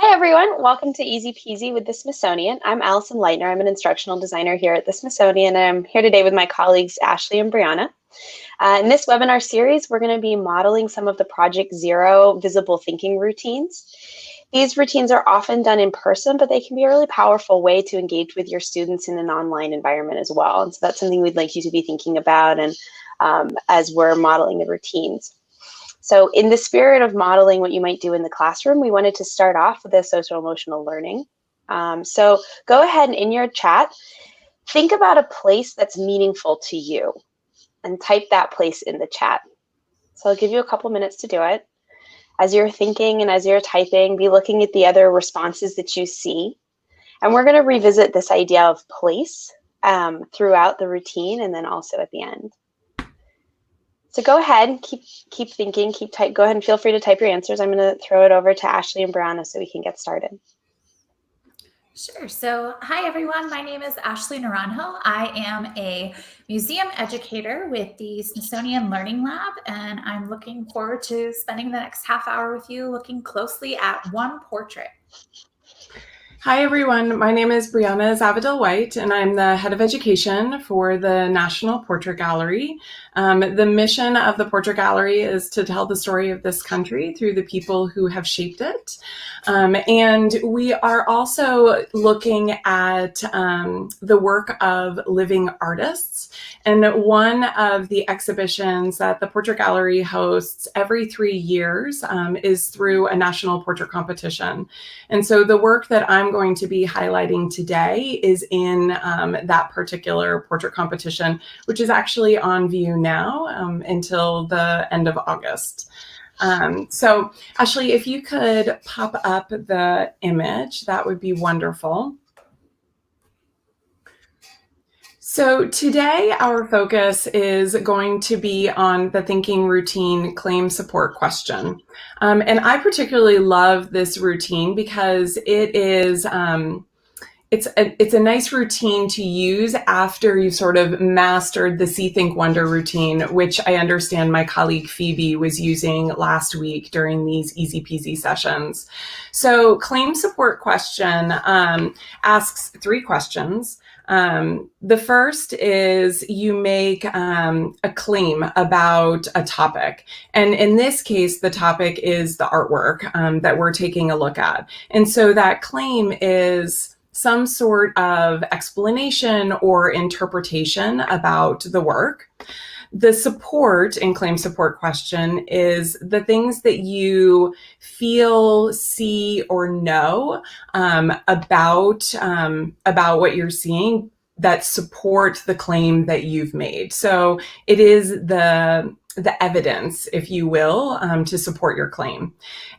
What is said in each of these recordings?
Hi everyone, welcome to Easy Peasy with the Smithsonian. I'm Allison Leitner. I'm an instructional designer here at the Smithsonian, and I'm here today with my colleagues Ashley and Briana. In this webinar series, we're going to be modeling some of the Project Zero visible thinking routines. These routines are often done in person, but they can be a really powerful way to engage with your students in an online environment as well. And so that's something we'd like you to be thinking about and as we're modeling the routines. So in the spirit of modeling what you might do in the classroom, we wanted to start off with the social emotional learning. So go ahead and in your chat, think about a place that's meaningful to you and type that place in the chat. So I'll give you a couple minutes to do it. As you're thinking and as you're typing, be looking at the other responses that you see. And we're going to revisit this idea of place throughout the routine and then also at the end. So go ahead, keep thinking, go ahead and feel free to type your answers. I'm going to throw it over to Ashley and Briana so we can get started. Sure. So hi, everyone. My name is Ashley Naranjo. I am a museum educator with the Smithsonian Learning Lab, and I'm looking forward to spending the next half hour with you looking closely at one portrait. Hi, everyone. My name is Briana Zavadil White, and I'm the head of education for the National Portrait Gallery. The mission of the Portrait Gallery is to tell the story of this country through the people who have shaped it. And we are also looking at the work of living artists. And one of the exhibitions that the Portrait Gallery hosts every 3 years is through a national portrait competition. And so the work that I'm going to be highlighting today is in that particular portrait competition, which is actually on view now until the end of August. So Ashley, if you could pop up the image, that would be wonderful. So today our focus is going to be on the thinking routine claim support question. And I particularly love this routine because it is it's a nice routine to use after you've sort of mastered the See, Think, Wonder routine, which I understand my colleague Phoebe was using last week during these Easy Peasy sessions. So claim support question asks 3 questions. The first is you make a claim about a topic. And in this case, the topic is the artwork that we're taking a look at. And so that claim is some sort of explanation or interpretation about the work. The support in claim support question is the things that you feel, see, or know about what you're seeing that support the claim that you've made. So it is the evidence, if you will, to support your claim.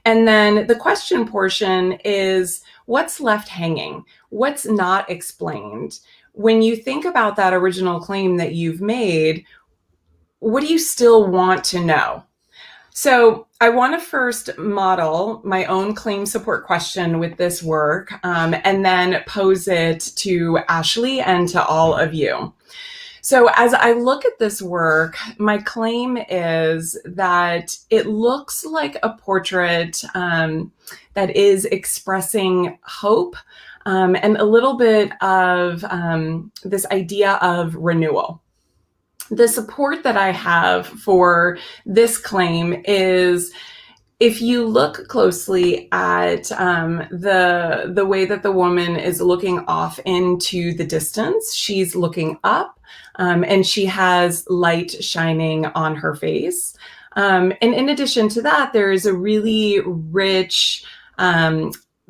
And then the question portion is what's left hanging, what's not explained. When you think about that original claim that you've made, what do you still want to know? So I want to first model my own claim support question with this work and then pose it to Ashley and to all of you. So as I look at this work, my claim is that it looks like a portrait that is expressing hope and a little bit of this idea of renewal. The support that I have for this claim is if you look closely at the way that the woman is looking off into the distance, she's looking up and she has light shining on her face. And in addition to that, there is a really rich,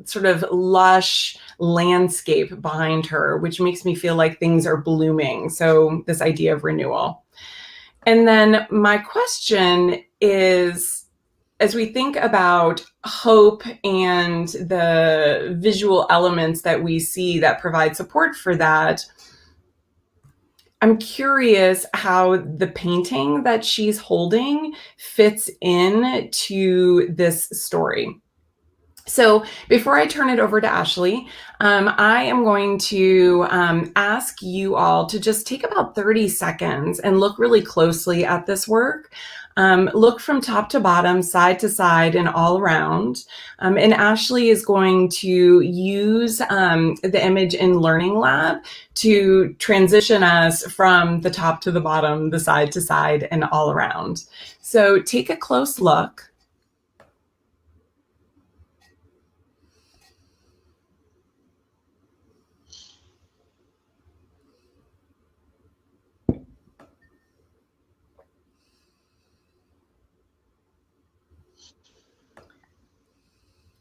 sort of lush landscape behind her, which makes me feel like things are blooming. So this idea of renewal. And then my question is, as we think about hope and the visual elements that we see that provide support for that, I'm curious how the painting that she's holding fits in to this story. So before I turn it over to Ashley, I am going to ask you all to just take about 30 seconds and look really closely at this work Look from top to bottom, side to side, and all around. And Ashley is going to use the image in Learning Lab to transition us from the top to the bottom, the side to side, and all around. So take a close look.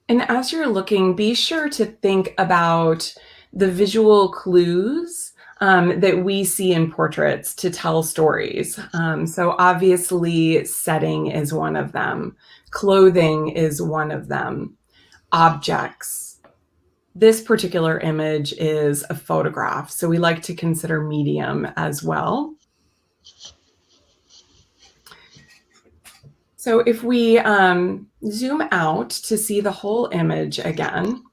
And as you're looking, be sure to think about the visual clues that we see in portraits to tell stories. So obviously, setting is one of them. Clothing is one of them. Objects. This particular image is a photograph, so we like to consider medium as well. So if we zoom out to see the whole image again,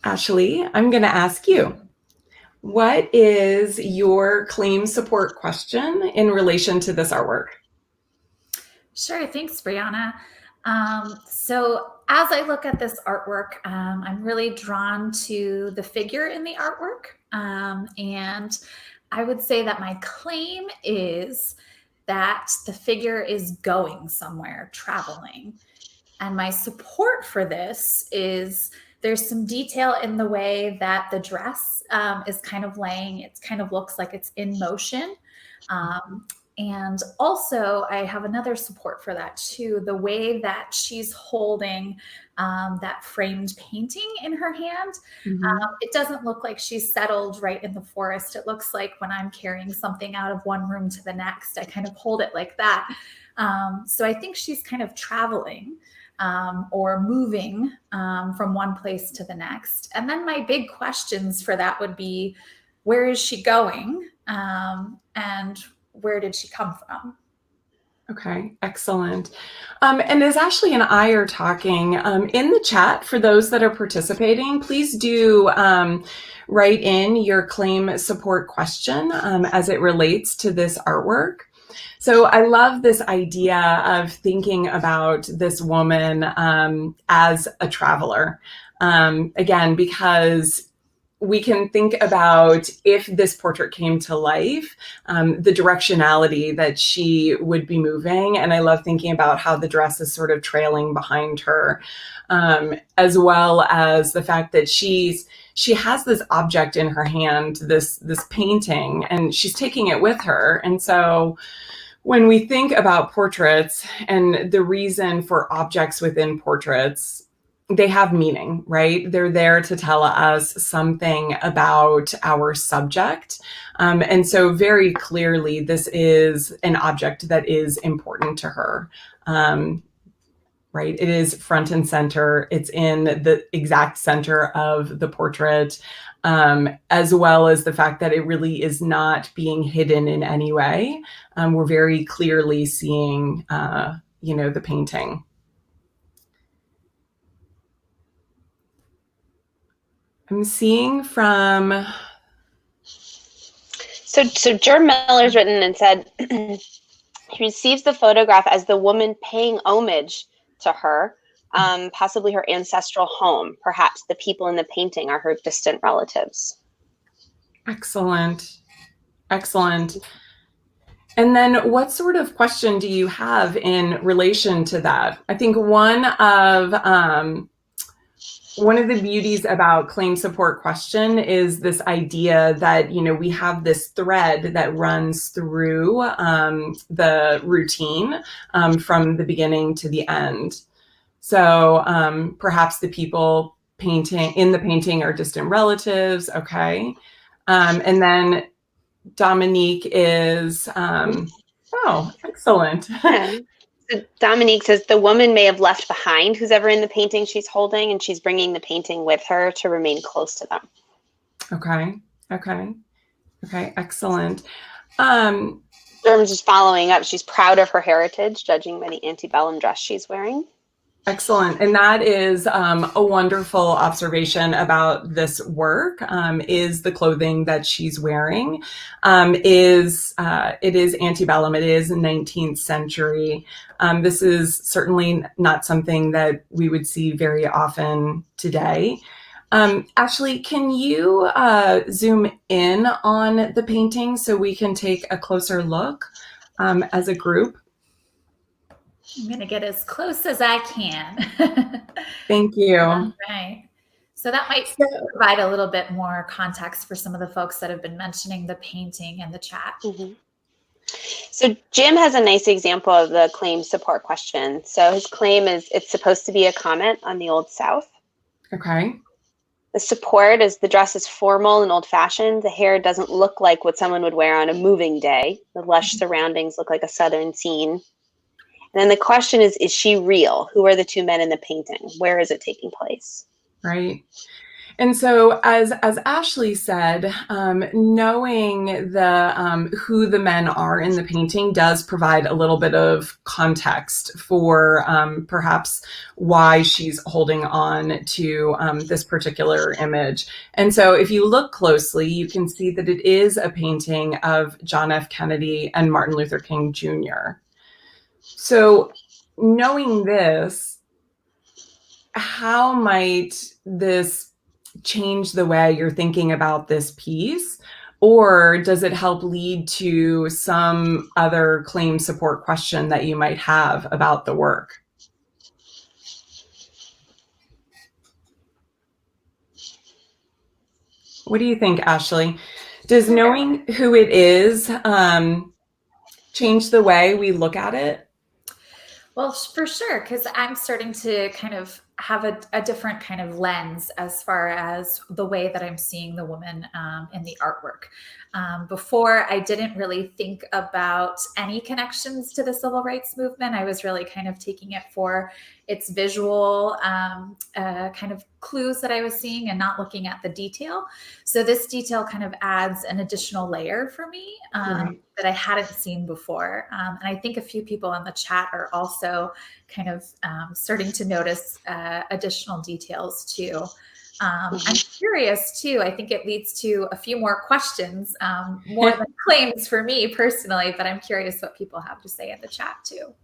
Ashley, I'm going to ask you, what is your claim support question in relation to this artwork? Sure, thanks, Briana. So as I look at this artwork, I'm really drawn to the figure in the artwork. And I would say that my claim is that the figure is going somewhere, traveling. And my support for this is there's some detail in the way that the dress is kind of laying. It kind of looks like it's in motion. And also I have another support for that too, the way that she's holding that framed painting in her hand. It doesn't look like she's settled right in the forest. It looks like when I'm carrying something out of one room to the next, I kind of hold it like that. So I think she's kind of traveling or moving from one place to the next. And then my big questions for that would be, where is she going? And where did she come from? Okay, excellent. And as Ashley and I are talking, in the chat, for those that are participating, please do write in your claim support question as it relates to this artwork. So I love this idea of thinking about this woman as a traveler. Again, because we can think about if this portrait came to life, the directionality that she would be moving. And I love thinking about how the dress is sort of trailing behind her, as well as the fact that she has this object in her hand, this painting, and she's taking it with her. And so when we think about portraits and the reason for objects within portraits, they have meaning, right? They're there to tell us something about our subject. And so very clearly, this is an object that is important to her, right? It is front and center. It's in the exact center of the portrait, as well as the fact that it really is not being hidden in any way. We're very clearly seeing, the painting. I'm seeing from... So Jerm Miller's written and said, he receives the photograph as the woman paying homage to her, possibly her ancestral home. Perhaps the people in the painting are her distant relatives. Excellent. Excellent. And then what sort of question do you have in relation to that? I think one of the beauties about claim support question is this idea that, we have this thread that runs through the routine from the beginning to the end. So perhaps the people in the painting are distant relatives. Okay. And then Dominique is, excellent. Yeah. Dominique says the woman may have left behind who's ever in the painting she's holding, and she's bringing the painting with her to remain close to them. Okay, excellent. Derm's just following up. She's proud of her heritage, judging by the antebellum dress she's wearing. Excellent. And that is a wonderful observation about this work, is the clothing that she's wearing. It is antebellum. It is 19th century. This is certainly not something that we would see very often today. Ashley, can you zoom in on the painting so we can take a closer look as a group? I'm going to get as close as I can. Thank you. All right. So that might provide a little bit more context for some of the folks that have been mentioning the painting in the chat. Mm-hmm. So Jim has a nice example of the claim support question. So his claim is it's supposed to be a comment on the Old South. Okay. The support is the dress is formal and old-fashioned. The hair doesn't look like what someone would wear on a moving day. The lush surroundings look like a southern scene. And then the question is she real? Who are the two men in the painting? Where is it taking place? Right. And so, as Ashley said, knowing the who the men are in the painting does provide a little bit of context for perhaps why she's holding on to this particular image. And so, if you look closely, you can see that it is a painting of John F. Kennedy and Martin Luther King Jr. So, knowing this, how might this change the way you're thinking about this piece? Or does it help lead to some other claim support question that you might have about the work? What do you think, Ashley? Does knowing who it is change the way we look at it? Well, for sure, because I'm starting to kind of have a different kind of lens as far as the way that I'm seeing the woman in the artwork. Before, I didn't really think about any connections to the civil rights movement. I was really kind of taking it for its visual kind of clues that I was seeing and not looking at the detail. So this detail kind of adds an additional layer for me that I hadn't seen before. And I think a few people in the chat are also kind of starting to notice additional details too. I'm curious too. I think it leads to a few more questions, more than claims for me personally, but I'm curious what people have to say in the chat too.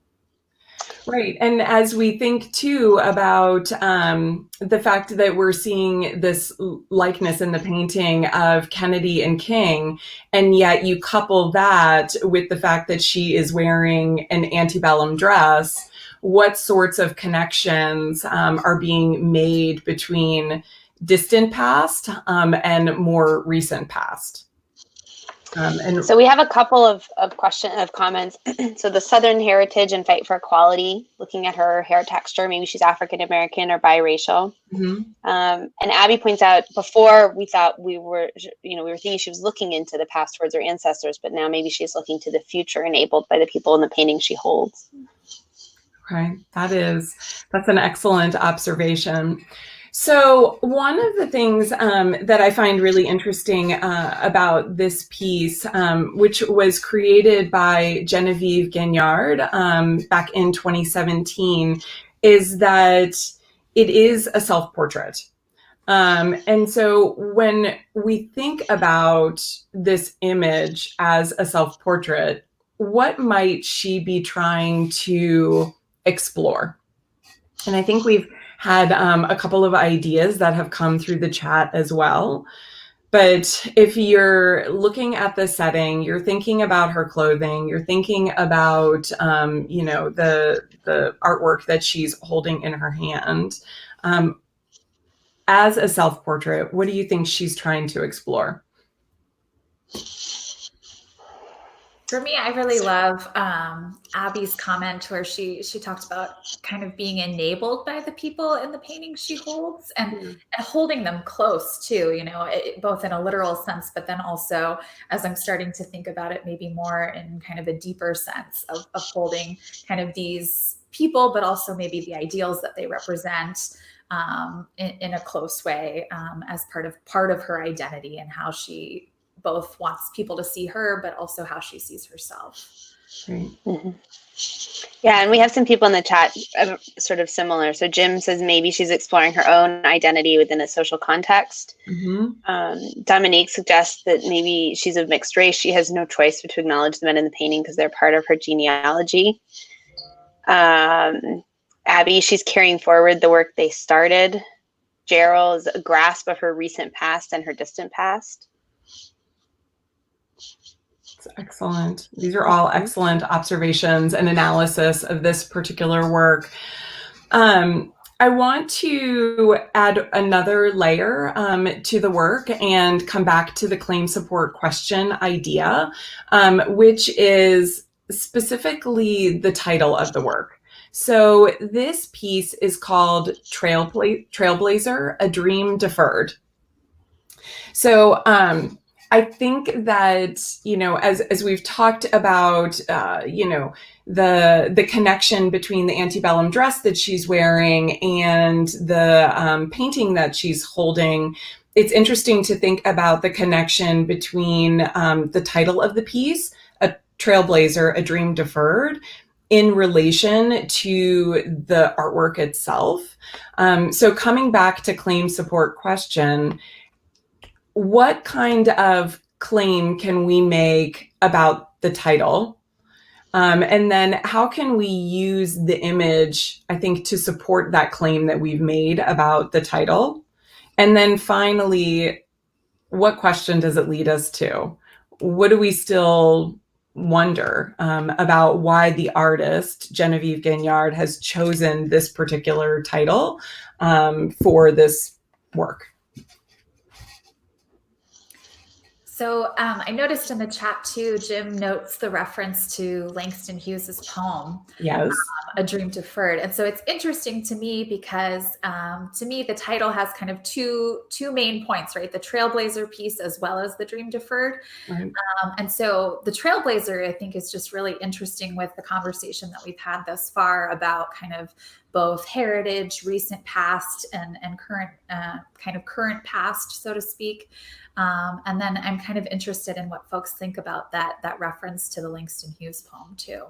Right. And as we think too about the fact that we're seeing this likeness in the painting of Kennedy and King, and yet you couple that with the fact that she is wearing an antebellum dress, what sorts of connections are being made between distant past and more recent past? And so we have a couple of comments. So the Southern heritage and fight for equality, looking at her hair texture, maybe she's African American or biracial. And Abby points out, before we thought we were thinking she was looking into the past towards her ancestors, but now maybe she's looking to the future enabled by the people in the painting she holds. Okay, that's an excellent observation. So one of the things that I find really interesting about this piece, which was created by Genevieve Gaignard back in 2017, is that it is a self-portrait. And so when we think about this image as a self-portrait, what might she be trying to explore? And I think we've had a couple of ideas that have come through the chat as well. But if you're looking at the setting, you're thinking about her clothing, you're thinking about, the artwork that she's holding in her hand. As a self-portrait, what do you think she's trying to explore? For me, I really love Abby's comment where she talked about kind of being enabled by the people in the painting she holds and holding them close too, both in a literal sense, but then also as I'm starting to think about it, maybe more in kind of a deeper sense of holding kind of these people, but also maybe the ideals that they represent in a close way as part of her identity and how she both wants people to see her, but also how she sees herself. Right. Mm-hmm. Yeah, and we have some people in the chat sort of similar. So Jim says maybe she's exploring her own identity within a social context. Dominique suggests that maybe she's of mixed race. She has no choice but to acknowledge the men in the painting because they're part of her genealogy. Abby, she's carrying forward the work they started. Gerald's a grasp of her recent past and her distant past. Excellent. These are all excellent observations and analysis of this particular work. I want to add another layer to the work and come back to the claim support question idea, which is specifically the title of the work. So this piece is called Trailblazer, A Dream Deferred. So I think that, as we've talked about, the connection between the antebellum dress that she's wearing and the painting that she's holding, it's interesting to think about the connection between the title of the piece, A Trailblazer, A Dream Deferred, in relation to the artwork itself. So coming back to claim support question, what kind of claim can we make about the title? And then how can we use the image, I think, to support that claim that we've made about the title? And then finally, what question does it lead us to? What do we still wonder about why the artist, Genevieve Gaignard, has chosen this particular title for this work? So I noticed in the chat too, Jim notes the reference to Langston Hughes's poem, Yes, A Dream Deferred. And so it's interesting to me because to me, the title has kind of two main points, right? The Trailblazer piece as well as the Dream Deferred. right. And so the Trailblazer, I think, is just really interesting with the conversation that we've had thus far about kind of both heritage, recent past, and current kind of current past, so to speak. And then I'm kind of interested in what folks think about that reference to the Langston Hughes poem too.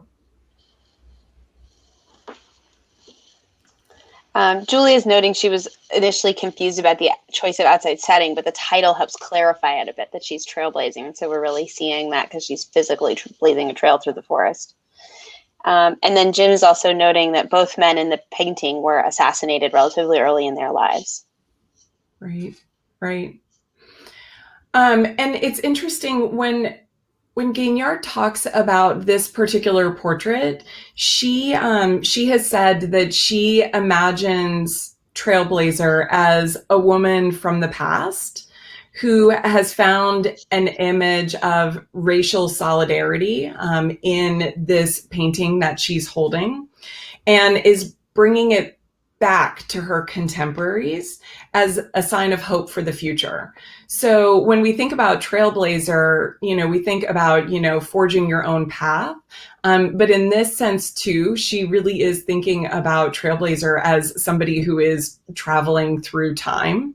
Julie is noting she was initially confused about the choice of outside setting, but the title helps clarify it a bit that she's trailblazing. So we're really seeing that because she's physically blazing a trail through the forest. And then Jim is also noting that both men in the painting were assassinated relatively early in their lives. Right, right. And it's interesting when Gaignard talks about this particular portrait, she has said that she imagines Trailblazer as a woman from the past who has found an image of racial solidarity in this painting that she's holding and is bringing it back to her contemporaries as a sign of hope for the future. So when we think about Trailblazer, we think about, forging your own path. But in this sense too, she really is thinking about Trailblazer as somebody who is traveling through time.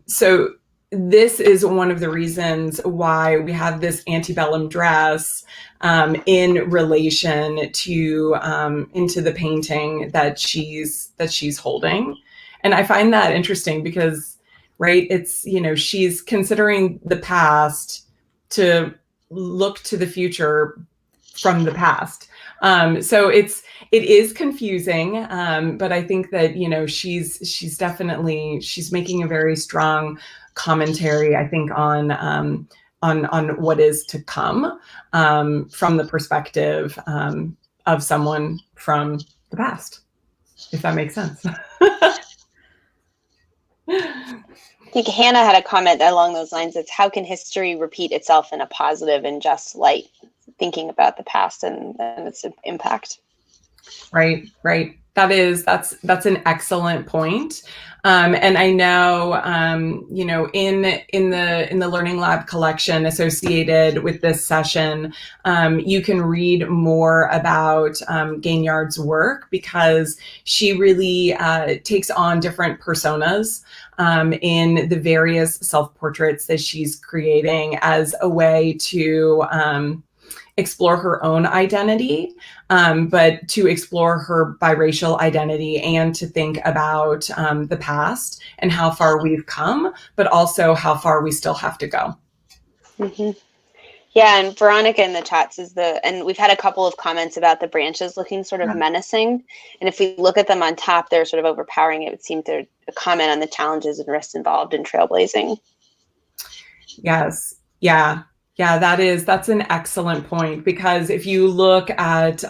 So this is one of the reasons why we have this antebellum dress in relation to into the painting that she's holding. And I find that interesting because, right, it's, she's considering the past to look to the future from the past. So it is confusing, but I think that, she's definitely, she's making a very strong commentary, I think, on what is to come from the perspective of someone from the past, if that makes sense. I think Hannah had a comment along those lines. It's how can history repeat itself in a positive and just light, thinking about the past and its impact. Right. That's an excellent point. And I know, in the Learning Lab collection associated with this session, you can read more about Gaignard's work because she really takes on different personas in the various self-portraits that she's creating as a way to explore her own identity, but to explore her biracial identity and to think about the past and how far we've come, but also how far we still have to go. Mm-hmm. Yeah, and Veronica in the chat says and we've had a couple of comments about the branches looking sort of menacing. And if we look at them on top, they're sort of overpowering. It would seem to comment on the challenges and risks involved in trailblazing. Yes. Yeah. Yeah, that's an excellent point, because if you look at,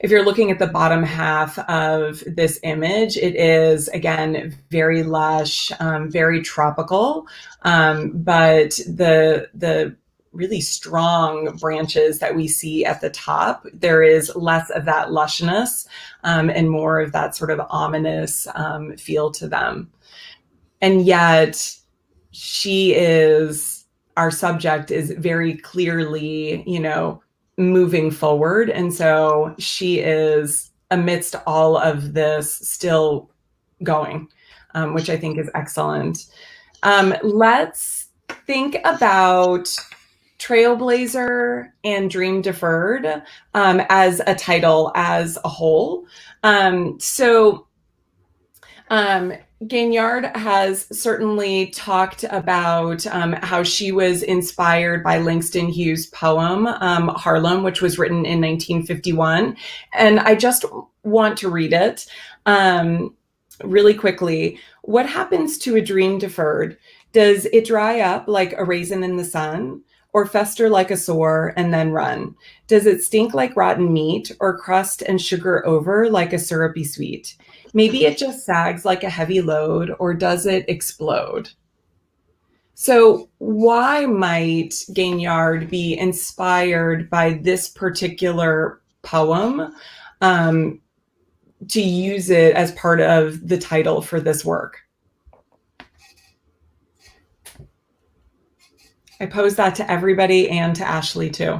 if you're looking at the bottom half of this image, it is, again, very lush, very tropical, but the really strong branches that we see at the top, there is less of that lushness and more of that sort of ominous feel to them. And yet our subject is very clearly, moving forward. And so she is, amidst all of this, still going, which I think is excellent. Let's think about Trailblazer and Dream Deferred as a title as a whole. Gaignard has certainly talked about how she was inspired by Langston Hughes' poem, Harlem, which was written in 1951. And I just want to read it really quickly. What happens to a dream deferred? Does it dry up like a raisin in the sun, or fester like a sore and then run? Does it stink like rotten meat, or crust and sugar over like a syrupy sweet? Maybe it just sags like a heavy load, or does it explode? So why might Gaignard be inspired by this particular poem to use it as part of the title for this work? I pose that to everybody and to Ashley too.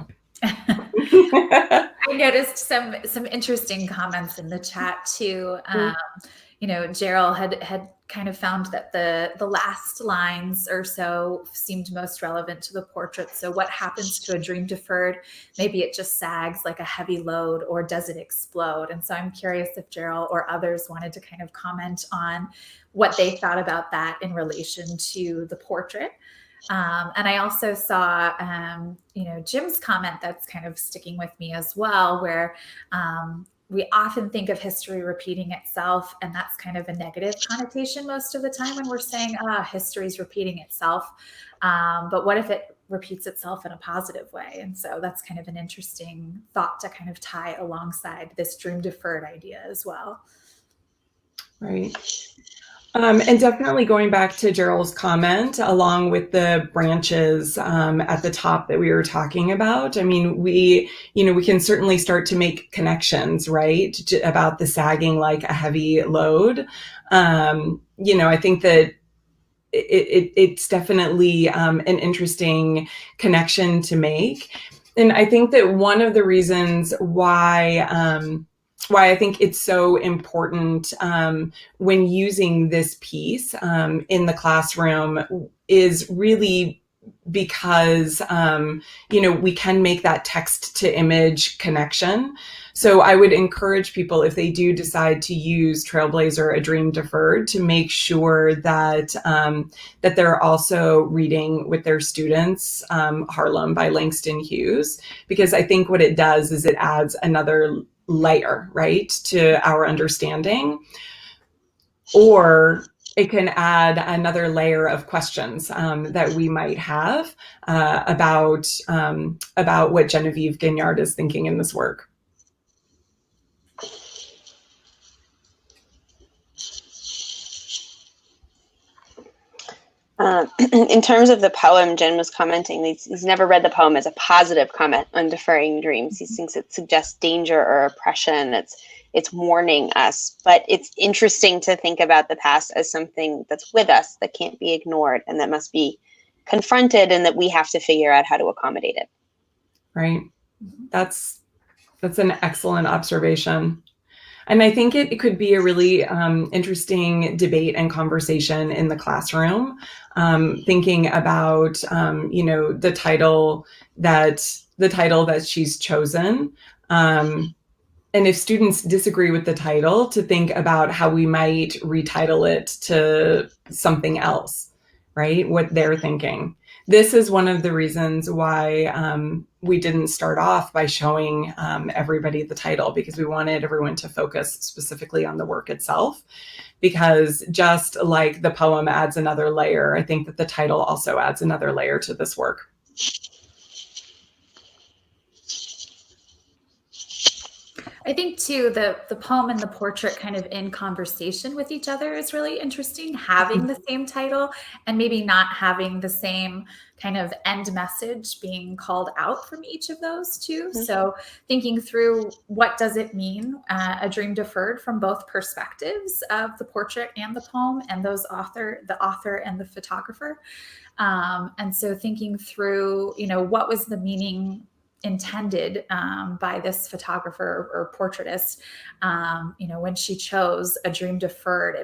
I noticed some interesting comments in the chat too. Gerald had kind of found that the last lines or so seemed most relevant to the portrait. So what happens to a dream deferred? Maybe it just sags like a heavy load, or does it explode? And so I'm curious if Gerald or others wanted to kind of comment on what they thought about that in relation to the portrait. And I also saw, Jim's comment that's kind of sticking with me as well, where we often think of history repeating itself, and that's kind of a negative connotation most of the time when we're saying, history's repeating itself. But what if it repeats itself in a positive way? And so that's kind of an interesting thought to kind of tie alongside this dream deferred idea as well. Right. And definitely going back to Gerald's comment, along with the branches at the top that we were talking about, I mean, we can certainly start to make connections, right, about the sagging like a heavy load. I think that it's definitely an interesting connection to make. And I think that one of the reasons why I think it's so important when using this piece in the classroom is really because, we can make that text to image connection. So I would encourage people, if they do decide to use Trailblazer, A Dream Deferred, to make sure that that they're also reading with their students Harlem by Langston Hughes, because I think what it does is it adds another layer, right, to our understanding, or it can add another layer of questions that we might have about what Genevieve Gaignard is thinking in this work. In terms of the poem, Jen was commenting he's never read the poem as a positive comment on deferring dreams. He thinks it suggests danger or oppression. It's warning us. But it's interesting to think about the past as something that's with us, that can't be ignored, and that must be confronted, and that we have to figure out how to accommodate it. Right. That's an excellent observation. And I think it could be a really interesting debate and conversation in the classroom, thinking about, the title that she's chosen. And if students disagree with the title, to think about how we might retitle it to something else, right? What they're thinking. This is one of the reasons why we didn't start off by showing everybody the title, because we wanted everyone to focus specifically on the work itself. Because just like the poem adds another layer, I think that the title also adds another layer to this work. I think too, the poem and the portrait kind of in conversation with each other is really interesting, having the same title and maybe not having the same kind of end message being called out from each of those two. So thinking through, what does it mean, a dream deferred, from both perspectives of the portrait and the poem, and the author and the photographer. And so thinking through, what was the meaning intended by this photographer or portraitist, when she chose a dream deferred.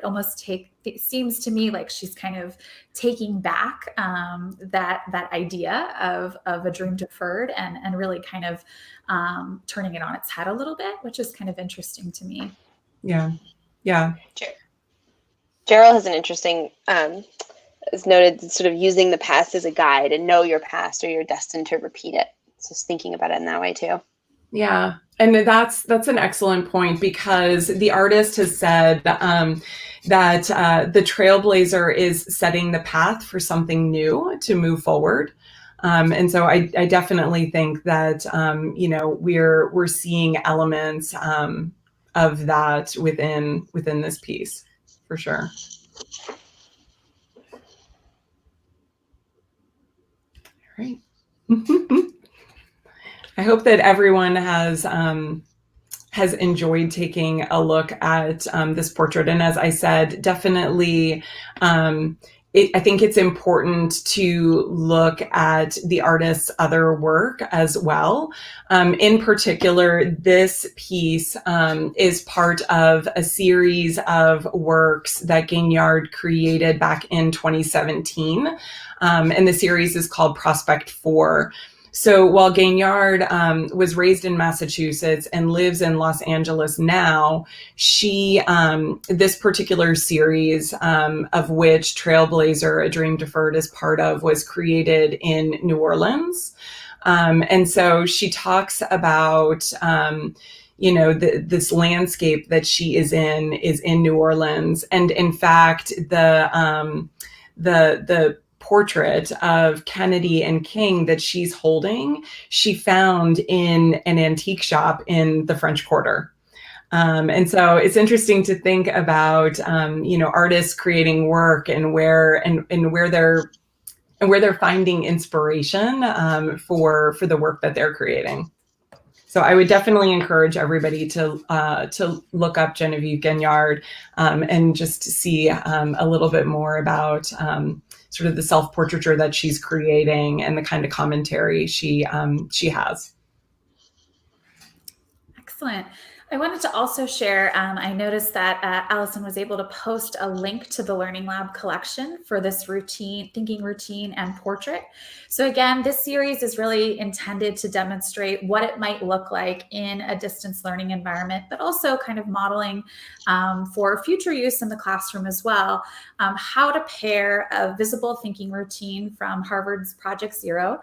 It seems to me like she's kind of taking back that idea of a dream deferred and really kind of turning it on its head a little bit, which is kind of interesting to me. Yeah. Gerald has an interesting, as noted, sort of using the past as a guide, and know your past or you're destined to repeat it. Just thinking about it in that way too. Yeah. And that's an excellent point, because the artist has said that the Trailblazer is setting the path for something new to move forward. And so I definitely think that, we're seeing elements of that within this piece, for sure. All right. I hope that everyone has enjoyed taking a look at this portrait. And as I said, definitely, I think it's important to look at the artist's other work as well. In particular, this piece is part of a series of works that Gaignard created back in 2017. And the series is called Prospect 4. So while Gaignard was raised in Massachusetts and lives in Los Angeles now, this particular series, of which Trailblazer, A Dream Deferred is part of, was created in New Orleans. And so she talks about, this landscape that she is in New Orleans. And in fact, the portrait of Kennedy and King that she's holding, she found in an antique shop in the French Quarter. And so it's interesting to think about, artists creating work and where they're finding inspiration for the work that they're creating. So I would definitely encourage everybody to look up Genevieve Gaignard and just see a little bit more about sort of the self-portraiture that she's creating and the kind of commentary she has. Excellent. I wanted to also share, I noticed that Allison was able to post a link to the Learning Lab collection for this thinking routine and portrait. So again, this series is really intended to demonstrate what it might look like in a distance learning environment, but also kind of modeling for future use in the classroom as well, how to pair a visible thinking routine from Harvard's Project Zero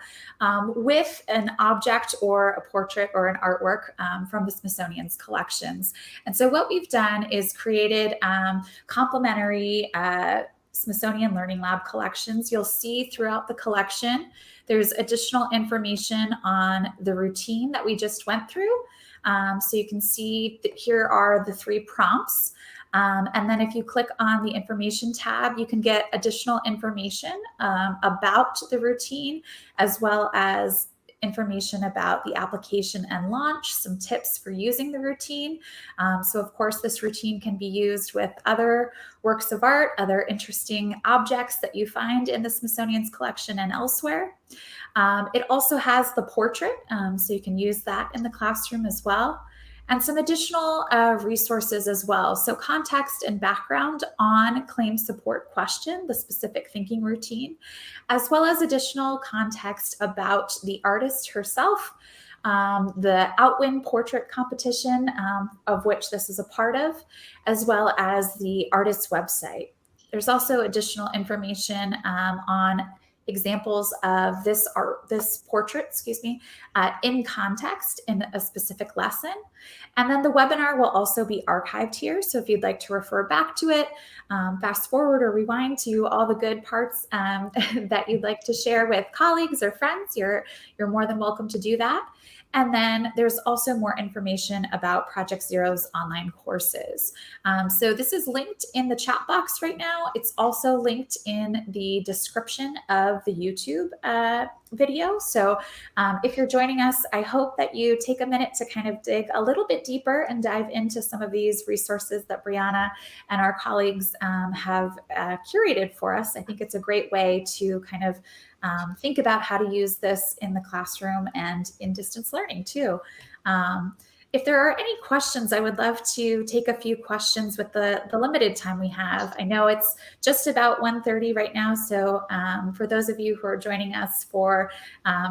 with an object or a portrait or an artwork from the Smithsonian's collections. And so what we've done is created complementary Smithsonian Learning Lab collections. You'll see throughout the collection, there's additional information on the routine that we just went through. So you can see that here are the 3 prompts. And then if you click on the information tab, you can get additional information about the routine, as well as information about the application and launch, some tips for using the routine. So of course, this routine can be used with other works of art, other interesting objects that you find in the Smithsonian's collection and elsewhere. It also has the portrait, so you can use that in the classroom as well. and some additional resources as well. So context and background on claim support question, the specific thinking routine, as well as additional context about the artist herself, the Outwin portrait competition, of which this is a part of, as well as the artist's website. There's also additional information on examples of this portrait, in context in a specific lesson. And then the webinar will also be archived here. So if you'd like to refer back to it, fast forward or rewind to all the good parts that you'd like to share with colleagues or friends, you're more than welcome to do that. And then there's also more information about Project Zero's online courses. So this is linked in the chat box right now. It's also linked in the description of the YouTube video. So if you're joining us, I hope that you take a minute to kind of dig a little bit deeper and dive into some of these resources that Briana and our colleagues have curated for us. I think it's a great way to kind of think about how to use this in the classroom and in distance learning too. If there are any questions, I would love to take a few questions with the limited time we have. I know it's just about 1:30 right now, so for those of you who are joining us for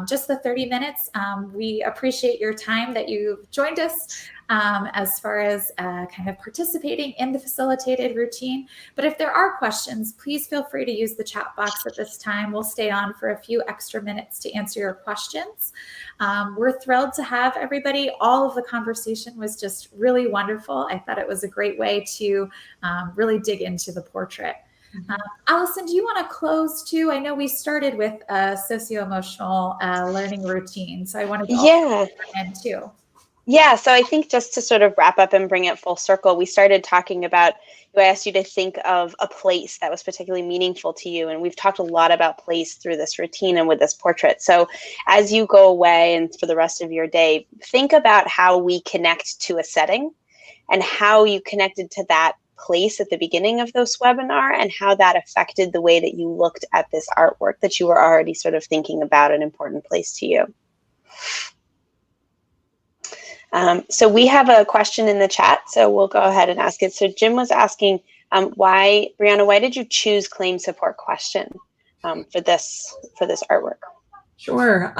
just the 30 minutes, we appreciate your time that you've joined us as far as kind of participating in the facilitated routine. But if there are questions, please feel free to use the chat box at this time. We'll stay on for a few extra minutes to answer your questions. We're thrilled to have everybody. All of the conversation was just really wonderful. I thought it was a great way to really dig into the portrait. Allison, do you want to close too? I know we started with a socio-emotional learning routine, so I wanted to also end too. Yeah, so I think just to sort of wrap up and bring it full circle, we started talking about, I asked you to think of a place that was particularly meaningful to you. And we've talked a lot about place through this routine and with this portrait. So as you go away and for the rest of your day, think about how we connect to a setting and how you connected to that place at the beginning of this webinar and how that affected the way that you looked at this artwork that you were already sort of thinking about an important place to you. So we have a question in the chat, so we'll go ahead and ask it. So Jim was asking, Briana, why did you choose claim support question for this artwork? Sure.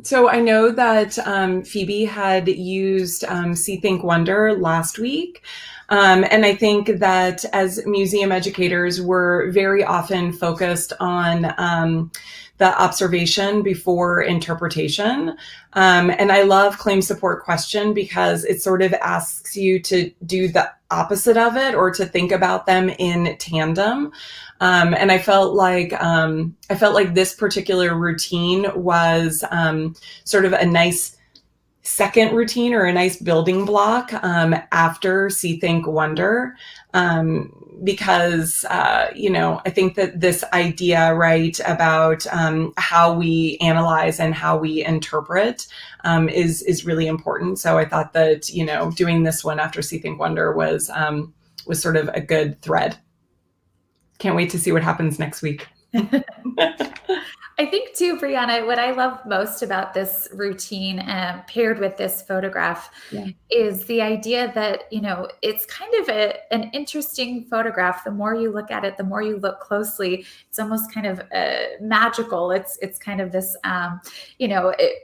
So I know that Phoebe had used See, Think, Wonder last week. And I think that as museum educators, we're very often focused on the observation before interpretation. And I love claim support question because it sort of asks you to do the opposite of it or to think about them in tandem. And I felt like this particular routine was sort of a nice second routine or a nice building block after See, Think, Wonder. Because, I think that this idea, right, about how we analyze and how we interpret is really important. So I thought that, doing this one after See, Think, Wonder was sort of a good thread. Can't wait to see what happens next week. I think too, Briana, what I love most about this routine paired with this photograph is the idea that, it's kind of an interesting photograph. The more you look at it, the more you look closely, it's almost kind of magical. It's kind of this,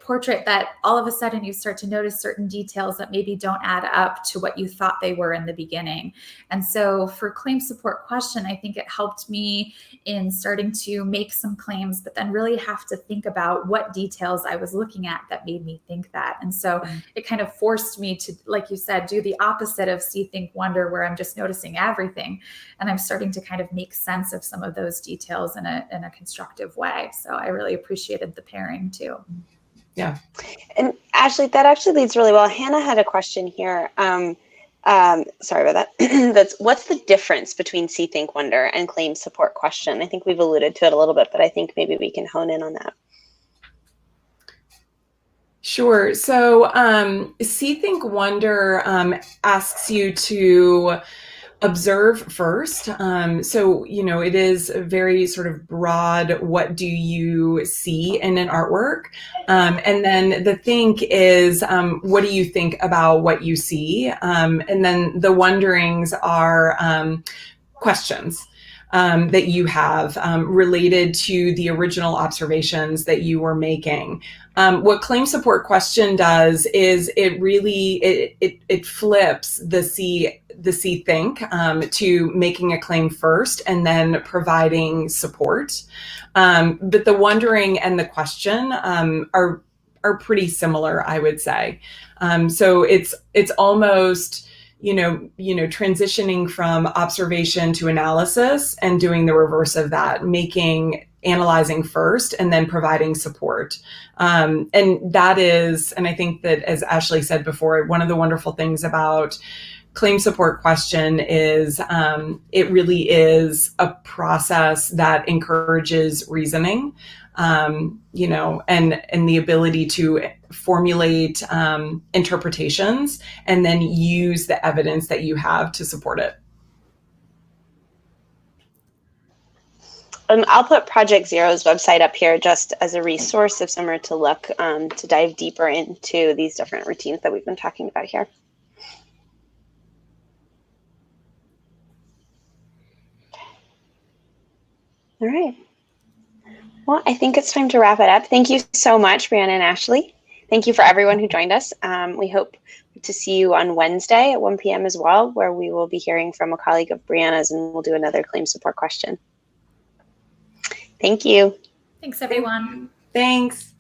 portrait that all of a sudden you start to notice certain details that maybe don't add up to what you thought they were in the beginning. And so for claim support question, I think it helped me in starting to make some claims, but then really have to think about what details I was looking at that made me think that. And so it kind of forced me to, like you said, do the opposite of See, Think, Wonder, where I'm just noticing everything. And I'm starting to kind of make sense of some of those details in a constructive way. So I really appreciated the pairing too. Yeah. And Ashley, that actually leads really well. Hannah had a question here. Sorry about that. What's the difference between See, Think, Wonder and claim support question? I think we've alluded to it a little bit, but I think maybe we can hone in on that. Sure. So See, Think, Wonder asks you to observe first. So, it is a very sort of broad, what do you see in an artwork? And then the think is, what do you think about what you see? And then the wonderings are questions that you have related to the original observations that you were making. What claim support question does is it really it flips the see think to making a claim first and then providing support. But the wondering and the question are pretty similar, I would say. So it's almost transitioning from observation to analysis and doing the reverse of that, analyzing first and then providing support. And that is, and I think that, as Ashley said before, one of the wonderful things about claim support question is it really is a process that encourages reasoning, and the ability to formulate interpretations and then use the evidence that you have to support it. I'll put Project Zero's website up here just as a resource if someone were to look to dive deeper into these different routines that we've been talking about here. All right. Well, I think it's time to wrap it up. Thank you so much, Briana and Ashley. Thank you for everyone who joined us. We hope to see you on Wednesday at 1 p.m. as well, where we will be hearing from a colleague of Briana's and we'll do another claim support question. Thank you. Thanks, everyone. Thanks.